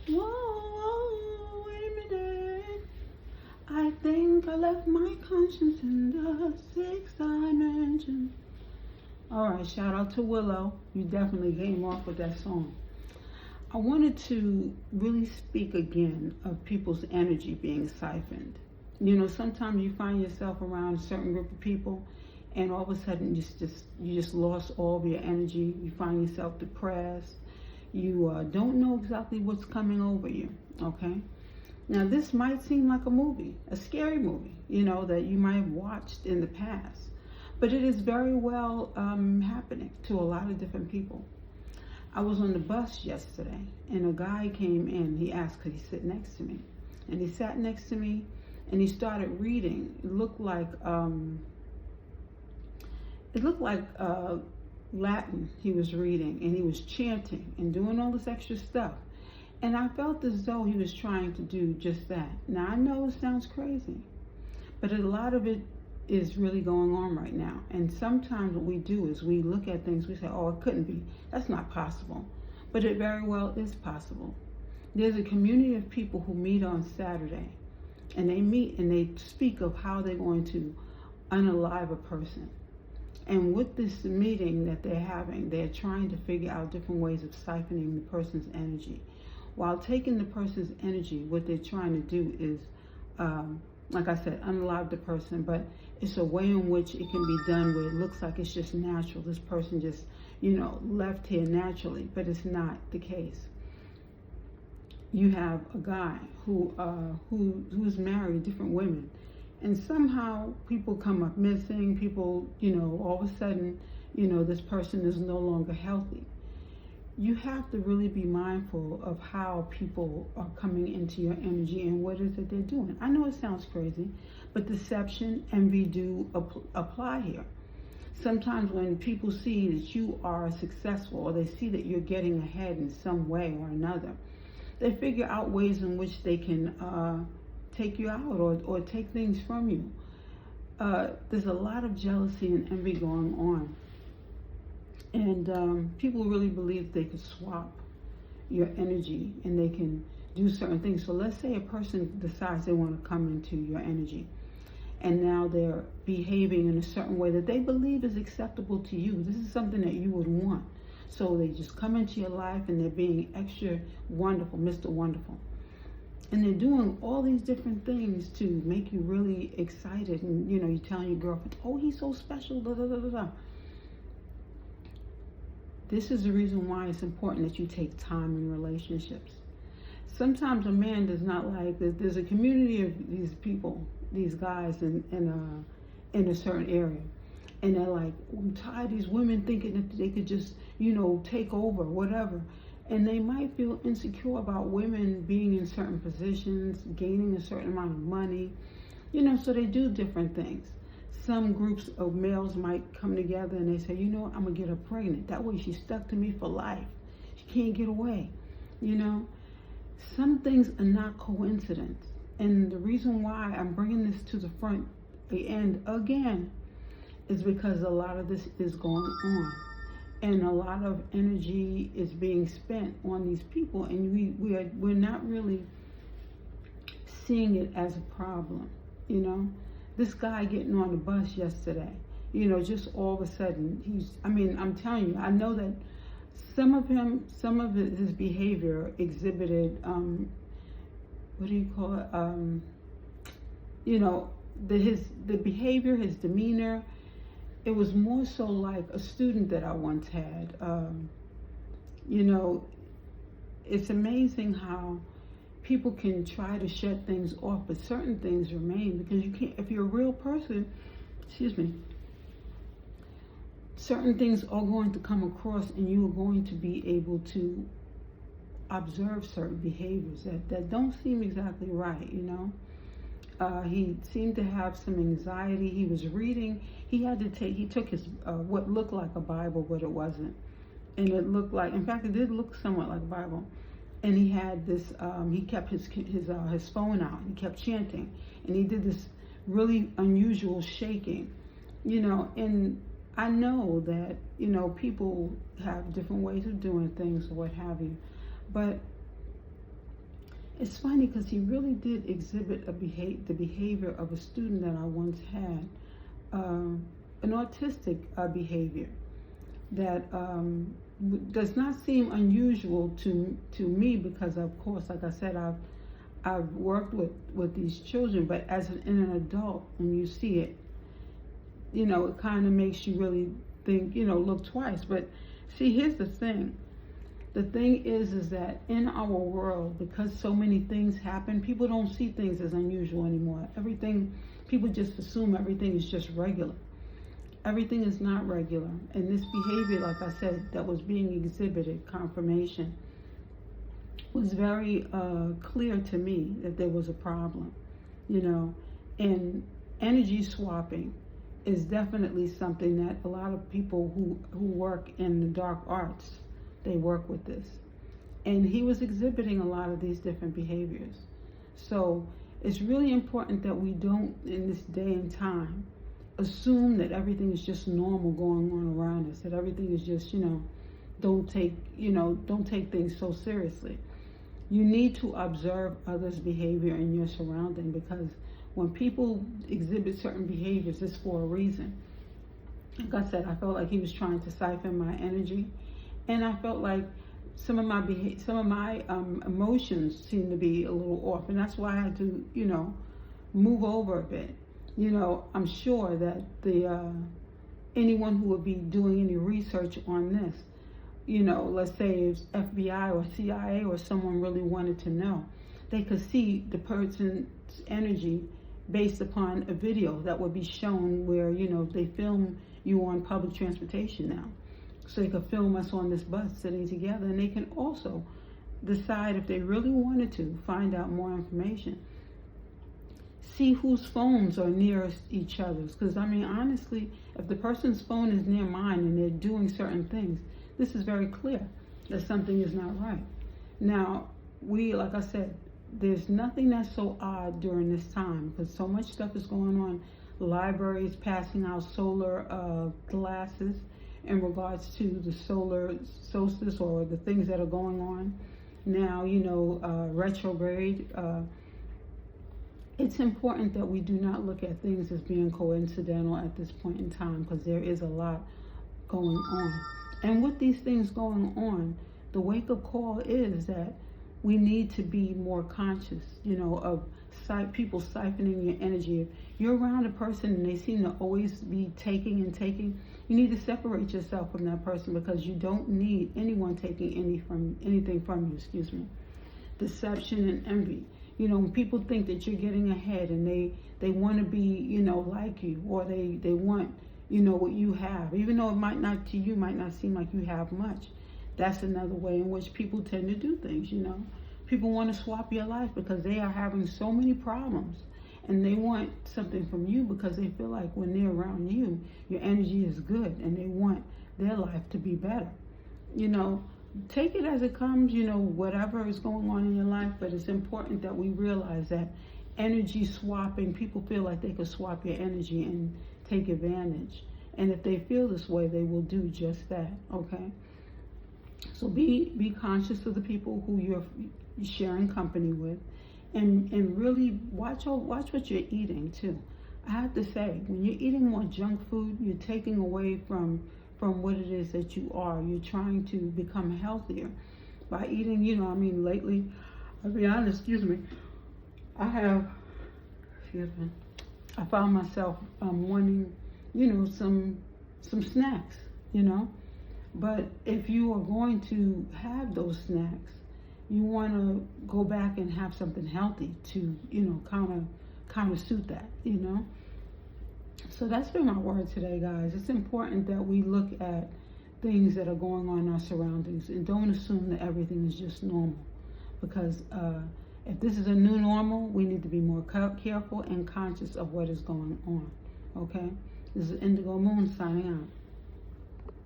Whoa, wait a minute. I think I left my conscience in the sixth dimension. Alright, shout out to Willow. You definitely came off with that song. I wanted to really speak again of people's energy being siphoned. You know, sometimes you find yourself around a certain group of people and all of a sudden you just lost all of your energy. You find yourself depressed. You don't know exactly what's coming over you, okay? Now, this might seem like a movie, a scary movie, you know, that you might have watched in the past. But it is very well happening to a lot of different people. I was on the bus yesterday, and a guy came in. He asked, could he sit next to me? And he sat next to me, and he started reading. It looked like Latin he was reading, and he was chanting and doing all this extra stuff. And I felt as though he was trying to do just that. Now, I know it sounds crazy, but a lot of it is really going on right now. And sometimes what we do is we look at things, we say, oh, it couldn't be. That's not possible. But it very well is possible. There's a community of people who meet on Saturday, and they meet and they speak of how they're going to unalive a person. And with this meeting that they're having, they're trying to figure out different ways of siphoning the person's energy. While taking the person's energy, what they're trying to do is, like I said, unalive the person, but it's a way in which it can be done where it looks like it's just natural. This person just, you know, left here naturally, but it's not the case. You have a guy who's married different women, and somehow people come up missing. People, you know, all of a sudden, you know, this person is no longer healthy. You have to really be mindful of how people are coming into your energy and what is it they're doing. I know it sounds crazy, but deception, envy do apply here. Sometimes when people see that you are successful or they see that you're getting ahead in some way or another, they figure out ways in which they can take you out or take things from you. There's a lot of jealousy and envy going on. And people really believe they could swap your energy and they can do certain things. So let's say a person decides they want to come into your energy, and now they're behaving in a certain way that they believe is acceptable to you. This is something that you would want. So they just come into your life and they're being extra wonderful, Mr. Wonderful. And they're doing all these different things to make you really excited. And, you know, you're telling your girlfriend, oh, he's so special, da da da da da. This is the reason why it's important that you take time in relationships. Sometimes a man does not like that. There's a community of these people, these guys in a certain area. And they're like, I'm tired of these women thinking that they could just, you know, take over, whatever. And they might feel insecure about women being in certain positions, gaining a certain amount of money, you know, so they do different things. Some groups of males might come together and they say, you know, I'm going to get her pregnant. That way she's stuck to me for life. She can't get away, you know. Some things are not coincidence. And the reason why I'm bringing this to the front, the end again, is because a lot of this is going on. And a lot of energy is being spent on these people. And we're not really seeing it as a problem, you know. This guy getting on the bus yesterday, you know, just all of a sudden, I'm telling you, I know that some of his behavior exhibited, what do you call it? You know, the behavior, his demeanor, it was more so like a student that I once had. You know, it's amazing how people can try to shut things off, but certain things remain because you can't, if you're a real person, certain things are going to come across and you are going to be able to observe certain behaviors that don't seem exactly right, you know. He seemed to have some anxiety. He was reading. He took his, what looked like a Bible, but it wasn't. And it looked like, in fact, it did look somewhat like a Bible. And he had this, he kept his phone out. He kept chanting. And he did this really unusual shaking, you know. And I know that, you know, people have different ways of doing things or what have you. But It's funny because he really did exhibit the behavior of a student that I once had, an autistic behavior that does not seem unusual to me because, of course, like I said, I've worked with these children, but in an adult, when you see it, it kind of makes you really think, look twice. But see, here's the thing. The thing is that in our world, because so many things happen, people don't see things as unusual anymore. People just assume everything is just regular. Everything is not regular. And this behavior, like I said, that was being exhibited, confirmation, was very clear to me that there was a problem, and energy swapping is definitely something that a lot of people who work in the dark arts, they work with this. And he was exhibiting a lot of these different behaviors. So it's really important that we don't, in this day and time, assume that everything is just normal going on around us, that everything is just, don't take things so seriously. You need to observe others' behavior in your surrounding, because when people exhibit certain behaviors, it's for a reason. Like I said, I felt like he was trying to siphon my energy, and I felt like some of my emotions seemed to be a little off, and that's why I had to, move over a bit. I'm sure that anyone who would be doing any research on this, let's say it's FBI or CIA or someone really wanted to know, they could see the person's energy based upon a video that would be shown where, they film you on public transportation now. So they could film us on this bus sitting together, and they can also decide if they really wanted to find out more information. See whose phones are nearest each other's, because honestly, if the person's phone is near mine and they're doing certain things, this is very clear that something is not right. Now, like I said, there's nothing that's so odd during this time, because so much stuff is going on. Libraries passing out solar glasses in regards to the solar solstice or the things that are going on now, retrograde. It's important that we do not look at things as being coincidental at this point in time, because there is a lot going on. And with these things going on, the wake-up call is that we need to be more conscious, of people siphoning your energy. If you're around a person and they seem to always be taking and taking, you need to separate yourself from that person, because you don't need anyone taking anything from you. Deception and envy. When people think that you're getting ahead and they want to be, like you, or they want, what you have, even though it might not seem like you have much. That's another way in which people tend to do things, People want to swap your life because they are having so many problems, and they want something from you because they feel like when they're around you, your energy is good, and they want their life to be better. Take it as it comes, whatever is going on in your life, but it's important that we realize that energy swapping, people feel like they could swap your energy and take advantage. And if they feel this way, they will do just that, okay? So be conscious of the people who you're sharing company with, and really watch what you're eating too. I have to say, when you're eating more junk food, you're taking away from what it is that you are. You're trying to become healthier by eating, lately, I'll be honest, I found myself wanting, some snacks, but if you are going to have those snacks, you want to go back and have something healthy to, kind of suit that, So that's been my word today, guys. It's important that we look at things that are going on in our surroundings and don't assume that everything is just normal. Because if this is a new normal, we need to be more careful and conscious of what is going on. Okay? This is Indigo Moon signing out.